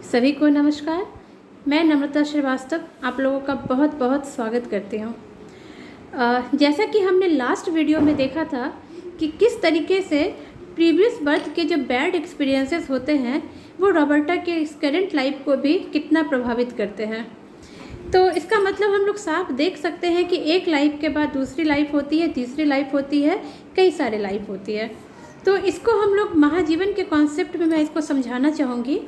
सभी को नमस्कार। मैं नम्रता श्रीवास्तव आप लोगों का बहुत बहुत स्वागत करती हूँ। जैसा कि हमने लास्ट वीडियो में देखा था कि किस तरीके से प्रीवियस बर्थ के जो बैड एक्सपीरियंसेस होते हैं वो रॉबर्टा के इस करेंट लाइफ को भी कितना प्रभावित करते हैं। तो इसका मतलब हम लोग साफ देख सकते हैं कि एक लाइफ के बाद दूसरी लाइफ होती है, तीसरी लाइफ होती है, कई सारे लाइफ होती है। तो इसको हम लोग महाजीवन के कॉन्सेप्ट में मैं इसको समझाना चाहूँगी।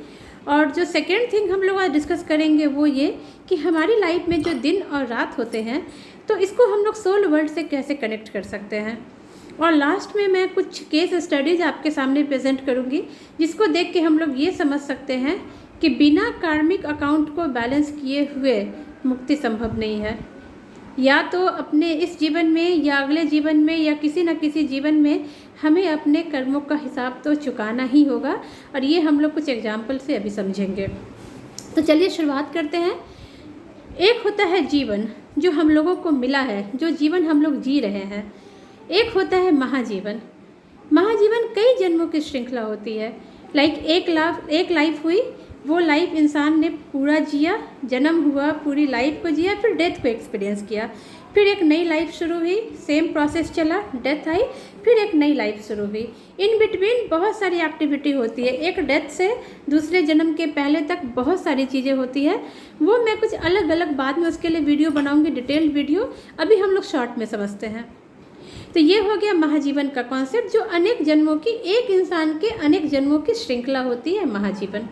और जो सेकेंड थिंग हम लोग आज डिस्कस करेंगे वो ये कि हमारी लाइफ में जो दिन और रात होते हैं तो इसको हम लोग सोल वर्ल्ड से कैसे कनेक्ट कर सकते हैं। और लास्ट में मैं कुछ केस स्टडीज़ आपके सामने प्रेजेंट करूँगी जिसको देख के हम लोग ये समझ सकते हैं कि बिना कार्मिक अकाउंट को बैलेंस किए हुए मुक्ति संभव नहीं है। या तो अपने इस जीवन में या अगले जीवन में या किसी न किसी जीवन में हमें अपने कर्मों का हिसाब तो चुकाना ही होगा। और ये हम लोग कुछ एग्जाम्पल से अभी समझेंगे। तो चलिए शुरुआत करते हैं। एक होता है जीवन जो हम लोगों को मिला है, जो जीवन हम लोग जी रहे हैं। एक होता है महाजीवन। महाजीवन कई जन्मों की श्रृंखला होती है। एक लाइफ हुई, वो लाइफ इंसान ने पूरा जिया, जन्म हुआ, पूरी लाइफ को जिया, फिर डेथ को एक्सपीरियंस किया, फिर एक नई लाइफ शुरू हुई, सेम प्रोसेस चला, डेथ आई, फिर एक नई लाइफ शुरू हुई। इन बिटवीन बहुत सारी एक्टिविटी होती है। एक डेथ से दूसरे जन्म के पहले तक बहुत सारी चीज़ें होती है। वो मैं कुछ अलग अलग बाद में उसके लिए वीडियो बनाऊंगी, डिटेल्ड वीडियो। अभी हम लोग शॉर्ट में समझते हैं। तो ये हो गया महाजीवन का कॉन्सेप्ट, जो अनेक जन्मों की, एक इंसान के अनेक जन्मों की श्रृंखला होती है महाजीवन।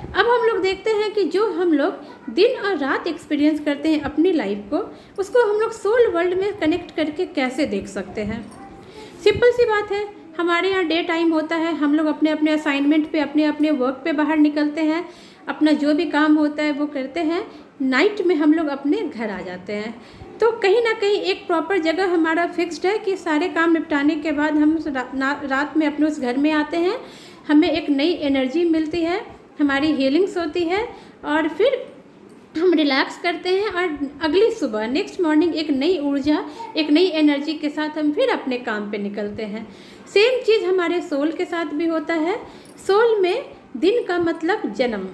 अब हम लोग देखते हैं कि जो हम लोग दिन और रात एक्सपीरियंस करते हैं अपनी लाइफ को, उसको हम लोग सोल वर्ल्ड में कनेक्ट करके कैसे देख सकते हैं। सिंपल सी बात है, हमारे यहाँ डे टाइम होता है, हम लोग अपने अपने असाइनमेंट पे, अपने अपने वर्क पे बाहर निकलते हैं, अपना जो भी काम होता है वो करते हैं। नाइट में हम लोग अपने घर आ जाते हैं। तो कहीं ना कहीं एक प्रॉपर जगह हमारा फिक्स्ड है कि सारे काम निपटाने के बाद हम रात में अपने उस घर में आते हैं। हमें एक नई एनर्जी मिलती है, हमारी हीलिंग्स होती है और फिर हम रिलैक्स करते हैं। और अगली सुबह, नेक्स्ट मॉर्निंग, एक नई ऊर्जा, एक नई एनर्जी के साथ हम फिर अपने काम पे निकलते हैं। सेम चीज़ हमारे सोल के साथ भी होता है। सोल में दिन का मतलब जन्म,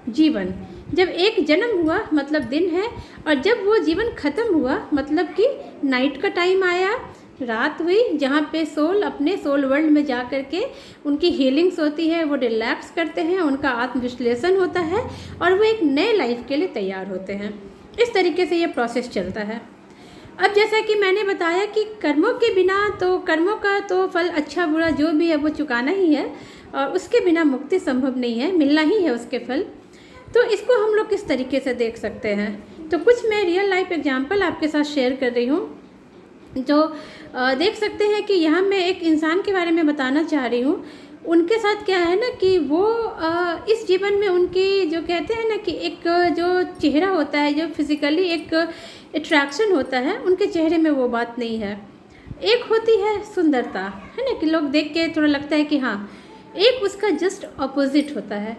जीवन। जब एक जन्म हुआ मतलब दिन है, और जब वो जीवन ख़त्म हुआ मतलब कि नाइट का टाइम आया, रात हुई, जहाँ पे सोल अपने सोल वर्ल्ड में जा कर के उनकी हीलिंग्स होती है, वो रिलैक्स करते हैं, उनका आत्मविश्लेषण होता है और वो एक नए लाइफ के लिए तैयार होते हैं। इस तरीके से ये प्रोसेस चलता है। अब जैसा कि मैंने बताया कि कर्मों के बिना, तो कर्मों का तो फल अच्छा बुरा जो भी है वो चुकाना ही है, और उसके बिना मुक्ति संभव नहीं है, मिलना ही है उसके फल। तो इसको हम लोग किस तरीके से देख सकते हैं, तो कुछ मैं रियल लाइफ एग्जाम्पल आपके साथ शेयर कर रही हूँ। जो देख सकते हैं कि यहाँ मैं एक इंसान के बारे में बताना चाह रही हूँ। उनके साथ क्या है ना कि वो इस जीवन में उनकी जो कहते हैं ना कि एक जो चेहरा होता है, जो फिज़िकली एक अट्रैक्शन होता है, उनके चेहरे में वो बात नहीं है। एक होती है सुंदरता, है ना, कि लोग देख के थोड़ा लगता है कि हाँ। एक उसका जस्ट अपोजिट होता है।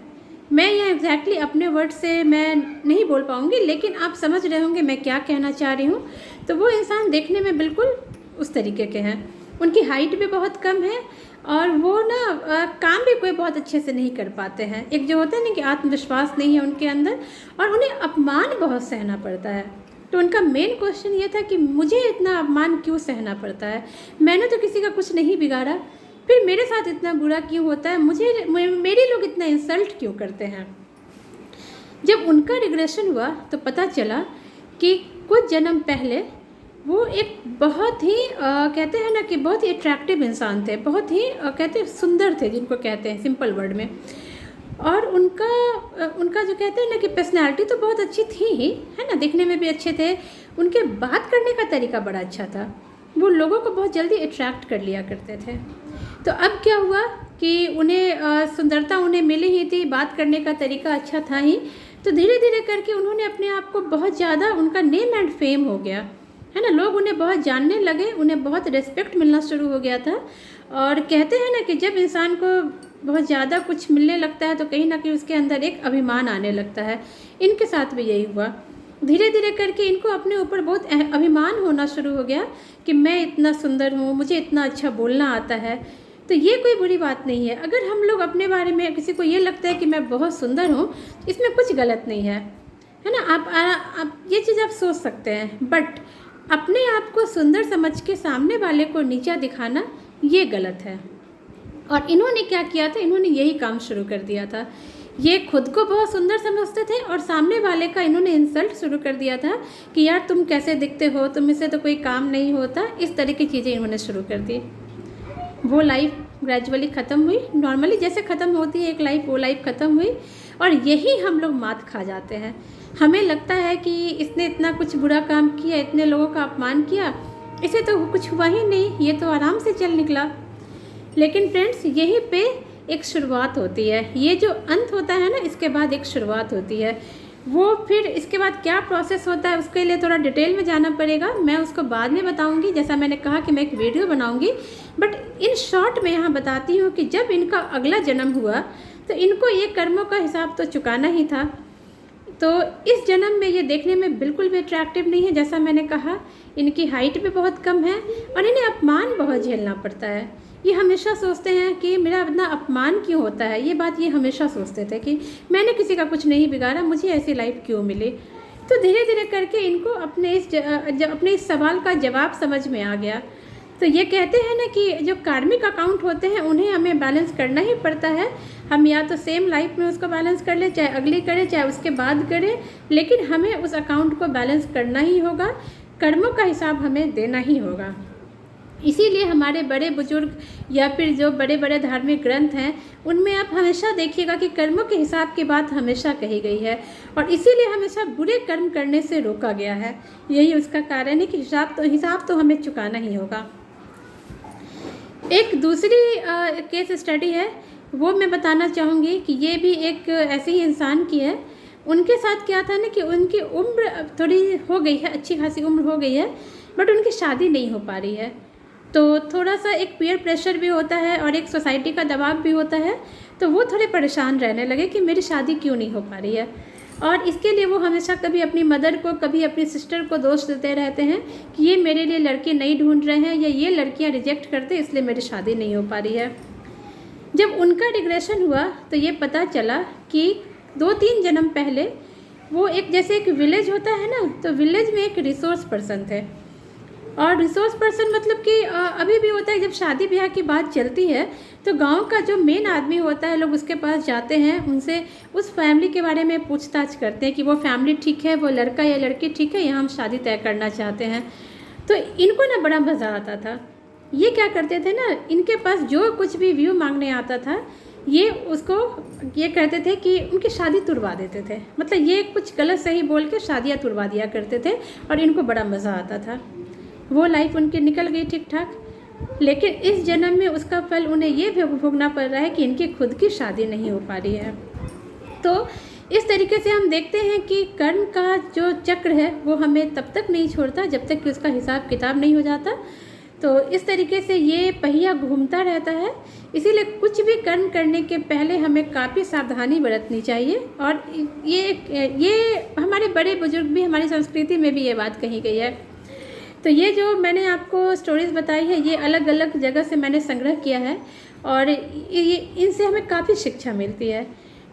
मैं यहाँ एग्जैक्टली अपने वर्ड से मैं नहीं बोल पाऊँगी, लेकिन आप समझ रहे होंगे मैं क्या कहना चाह रही हूँ। तो वो इंसान देखने में बिल्कुल उस तरीके के हैं। उनकी हाइट भी बहुत कम है और वो ना काम भी कोई बहुत अच्छे से नहीं कर पाते हैं। एक जो होता है ना कि आत्मविश्वास नहीं है उनके अंदर, और उन्हें अपमान बहुत सहना पड़ता है। तो उनका मेन क्वेश्चन ये था कि मुझे इतना अपमान क्यों सहना पड़ता है, मैंने तो किसी का कुछ नहीं बिगाड़ा, फिर मेरे साथ इतना बुरा क्यों होता है, मेरे लोग इतना इंसल्ट क्यों करते हैं। जब उनका रिग्रेशन हुआ तो पता चला कि कुछ जन्म पहले वो एक बहुत ही कहते हैं ना कि बहुत ही अट्रैक्टिव इंसान थे, बहुत ही कहते हैं सुंदर थे, जिनको कहते हैं सिंपल वर्ड में। और उनका जो कहते हैं ना कि पर्सनैलिटी तो बहुत अच्छी थी ही, है ना, दिखने में भी अच्छे थे। उनके बात करने का तरीका बड़ा अच्छा था, वो लोगों को बहुत जल्दी अट्रैक्ट कर लिया करते थे। तो अब क्या हुआ कि उन्हें सुंदरता उन्हें मिली ही थी, बात करने का तरीका अच्छा था ही। तो धीरे धीरे करके उन्होंने अपने आप को बहुत ज़्यादा, उनका नेम एंड फेम हो गया, है ना, लोग उन्हें बहुत जानने लगे, उन्हें बहुत रिस्पेक्ट मिलना शुरू हो गया था। और कहते हैं ना कि जब इंसान को बहुत ज़्यादा कुछ मिलने लगता है तो कहीं ना कहीं उसके अंदर एक अभिमान आने लगता है। इनके साथ भी यही हुआ। धीरे धीरे करके इनको अपने ऊपर बहुत अभिमान होना शुरू हो गया कि मैं इतना सुंदर हूँ, मुझे इतना अच्छा बोलना आता है। तो ये कोई बुरी बात नहीं है। अगर हम लोग अपने बारे में, किसी को ये लगता है कि मैं बहुत सुंदर हूँ, इसमें कुछ गलत नहीं है ना। आप ये चीज़ आप सोच सकते हैं, बट अपने आप को सुंदर समझ के सामने वाले को नीचा दिखाना ये गलत है। और इन्होंने क्या किया था, इन्होंने यही काम शुरू कर दिया था। ये खुद को बहुत सुंदर समझते थे और सामने वाले का इन्होंने इंसल्ट शुरू कर दिया था कि यार तुम कैसे दिखते हो, तुम इससे तो कोई काम नहीं होता। इस तरह की चीज़ें इन्होंने शुरू कर दी। वो लाइफ ग्रेजुअली ख़त्म हुई, नॉर्मली जैसे ख़त्म होती है एक लाइफ, वो लाइफ ख़त्म हुई। और यही हम लोग मात खा जाते हैं। हमें लगता है कि इसने इतना कुछ बुरा काम किया, इतने लोगों का अपमान किया, इसे तो कुछ हुआ ही नहीं, ये तो आराम से चल निकला। लेकिन फ्रेंड्स, यहीं पे एक शुरुआत होती है। ये जो अंत होता है ना, इसके बाद एक शुरुआत होती है। वो फिर इसके बाद क्या प्रोसेस होता है, उसके लिए थोड़ा डिटेल में जाना पड़ेगा। मैं उसको बाद में बताऊंगी, जैसा मैंने कहा कि मैं एक वीडियो बनाऊंगी। बट इन शॉर्ट में यहाँ बताती हूँ कि जब इनका अगला जन्म हुआ तो इनको ये कर्मों का हिसाब तो चुकाना ही था। तो इस जन्म में ये देखने में बिल्कुल भी अट्रैक्टिव नहीं है। जैसा मैंने कहा, इनकी हाइट भी बहुत कम है और इन्हें अपमान बहुत झेलना पड़ता है। ये हमेशा सोचते हैं कि मेरा इतना अपमान क्यों होता है। ये बात ये हमेशा सोचते थे कि मैंने किसी का कुछ नहीं बिगाड़ा, मुझे ऐसी लाइफ क्यों मिली। तो धीरे धीरे करके इनको अपने इस सवाल का जवाब समझ में आ गया। तो ये कहते हैं ना कि जो कार्मिक अकाउंट होते हैं उन्हें हमें बैलेंस करना ही पड़ता है। हम या तो सेम लाइफ में उसको बैलेंस कर ले, चाहे अगली करें चाहे उसके बाद करें, लेकिन हमें उस अकाउंट को बैलेंस करना ही होगा। कर्मों का हिसाब हमें देना ही होगा। इसीलिए हमारे बड़े बुजुर्ग या फिर जो बड़े बड़े धार्मिक ग्रंथ हैं, उनमें आप हमेशा देखिएगा कि कर्मों के हिसाब की बात हमेशा कही गई है। और इसीलिए हमेशा बुरे कर्म करने से रोका गया है। यही उसका कारण है कि हिसाब तो हमें चुकाना ही होगा। एक दूसरी केस स्टडी है, वो मैं बताना चाहूँगी कि ये भी एक ऐसे ही इंसान की है। उनके साथ क्या था ना कि उनकी उम्र थोड़ी हो गई है, अच्छी खासी उम्र हो गई है, बट उनकी शादी नहीं हो पा रही है। तो थोड़ा सा एक पीयर प्रेशर भी होता है और एक सोसाइटी का दबाव भी होता है। तो वो थोड़े परेशान रहने लगे कि मेरी शादी क्यों नहीं हो पा रही है। और इसके लिए वो हमेशा कभी अपनी मदर को, कभी अपनी सिस्टर को दोष देते रहते हैं कि ये मेरे लिए लड़के नहीं ढूंढ रहे हैं या ये लड़कियां रिजेक्ट करते इसलिए मेरी शादी नहीं हो पा रही है। जब उनका रिग्रेशन हुआ तो ये पता चला कि 2-3 जन्म पहले वो जैसे एक विलेज होता है ना, तो विलेज में एक रिसोर्स पर्सन थे। और रिसोर्स पर्सन मतलब कि अभी भी होता है, जब शादी ब्याह की बात चलती है तो गांव का जो मेन आदमी होता है, लोग उसके पास जाते हैं, उनसे उस फैमिली के बारे में पूछताछ करते हैं कि वो फैमिली ठीक है, वो लड़का या लड़की ठीक है, यहाँ हम शादी तय करना चाहते हैं। तो इनको ना बड़ा मज़ा आता था। ये क्या करते थे ना, इनके पास जो कुछ भी व्यू मांगने आता था, ये कहते थे कि उनकी शादी तुड़वा देते थे। मतलब ये कुछ गलत सही बोल के शादियाँ तुड़वा दिया करते थे और इनको बड़ा मज़ा आता था। वो लाइफ उनकी निकल गई ठीक ठाक, लेकिन इस जन्म में उसका फल उन्हें ये भी भोगना पड़ रहा है कि इनकी खुद की शादी नहीं हो पा रही है। तो इस तरीके से हम देखते हैं कि कर्म का जो चक्र है वो हमें तब तक नहीं छोड़ता जब तक कि उसका हिसाब किताब नहीं हो जाता। तो इस तरीके से ये पहिया घूमता रहता है। इसीलिए कुछ भी कर्म करने के पहले हमें काफ़ी सावधानी बरतनी चाहिए। और ये हमारे बड़े बुजुर्ग भी, हमारी संस्कृति में भी ये बात कही गई है। तो ये जो मैंने आपको स्टोरीज़ बताई है, ये अलग अलग जगह से मैंने संग्रह किया है और इनसे हमें काफ़ी शिक्षा मिलती है।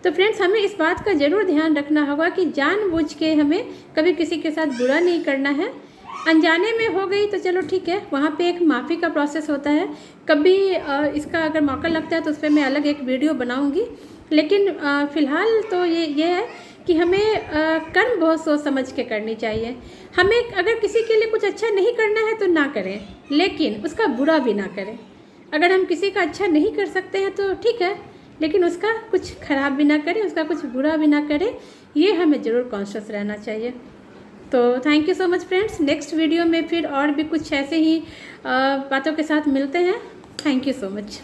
तो फ्रेंड्स, हमें इस बात का ज़रूर ध्यान रखना होगा कि जानबूझ के हमें कभी किसी के साथ बुरा नहीं करना है। अनजाने में हो गई तो चलो ठीक है, वहाँ पे एक माफ़ी का प्रोसेस होता है। कभी इसका अगर मौका लगता है तो उस पर मैं अलग एक वीडियो बनाऊँगी। लेकिन फ़िलहाल तो ये है कि हमें कर्म बहुत सोच समझ के करनी चाहिए। हमें अगर किसी के लिए कुछ अच्छा नहीं करना है तो ना करें, लेकिन उसका बुरा भी ना करें। अगर हम किसी का अच्छा नहीं कर सकते हैं तो ठीक है, लेकिन उसका कुछ ख़राब भी ना करें, उसका कुछ बुरा भी ना करें। ये हमें ज़रूर कॉन्शियस रहना चाहिए। तो thank you so much friends. Next video में फिर और भी कुछ ऐसे ही बातों के साथ मिलते हैं। Thank you so much.